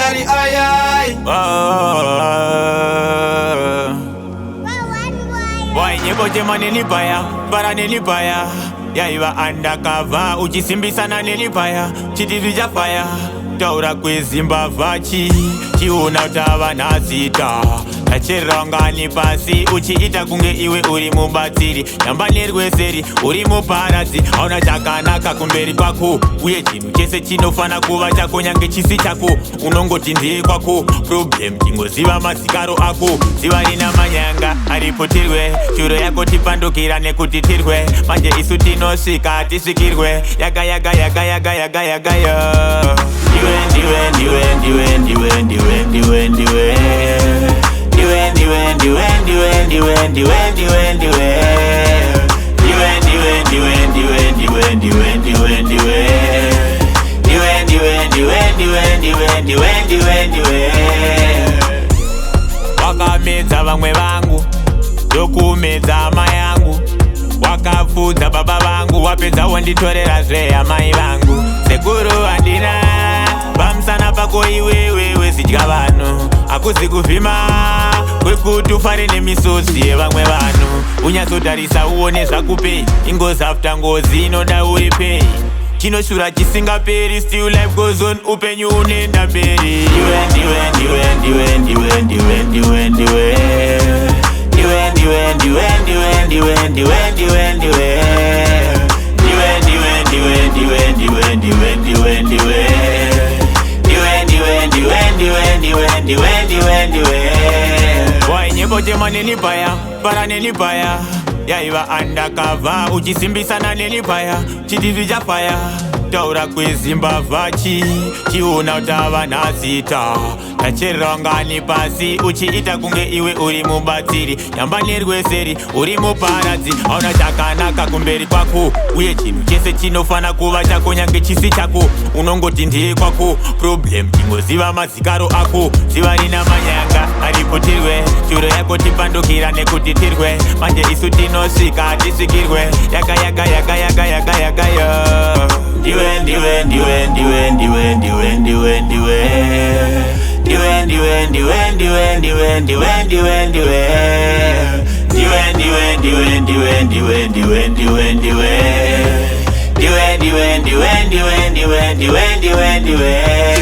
Shari ayai Boy nyimbo jema nilipaya Bara nilipaya Yaiva undercover Uchisimbisana nilipaya Chitivi jafaya Taura kwezimba vachi Chiuna utava nazita Tachirongani pasi Uchiita kunge iwe uri mubatsiri Yamba nerweseri uri muparadzi Hauna chakanaka kumberi kwako Uye chinhu chese chinofana kuva chako nyange chisi chako Unongoti ndii kwako Problem tingoziva mazikaro ako Ziva rina manyanga aripotirwe Shuro yako tipandukira nekuti tirwe Manje isu tinosvika tisvikirwe Yaga yaga yaga yaga yaga yaga yo Wakamedza vamwe vangu ndokumedza ama yangu wakafudza baba vangu wapedza wonditorera zvehamai vangu sekuru handina pamusana pako iwewewe zidya vanhu hakuzi kuvhima kwekuti ufare nemisodzi yevamwe vanhu unyatsotarisa uone zvakupei ingozi after ngozi inoda uri pei chinoshura chisingaperi still life goes on upenyu unoenda mberi Boy nyimbo jema nilipaya Bara nilipaya Yaiva undercover Uchisimbisana nilipaya Chitivi jafaya Taura kwezimba vachi Chiuna utava nazita Tachirongani pasi Uchiita kunge iwe uri mubatsiri Yamba nerweseri uri muparadzi Hauna chakanaka kumberi kwako Uye chinhu chese chinofana kuva chako nyange chisi chako Unongoti ndii kwako Problem tingoziva mazikaro ako Ziva rina manyanga aripotirwe Shuro yako tipandukira nekuti tirwe Manje isu tinosvika tisvikirwe Yaga yaga yaga yaga yaga yaga yo Ndiwe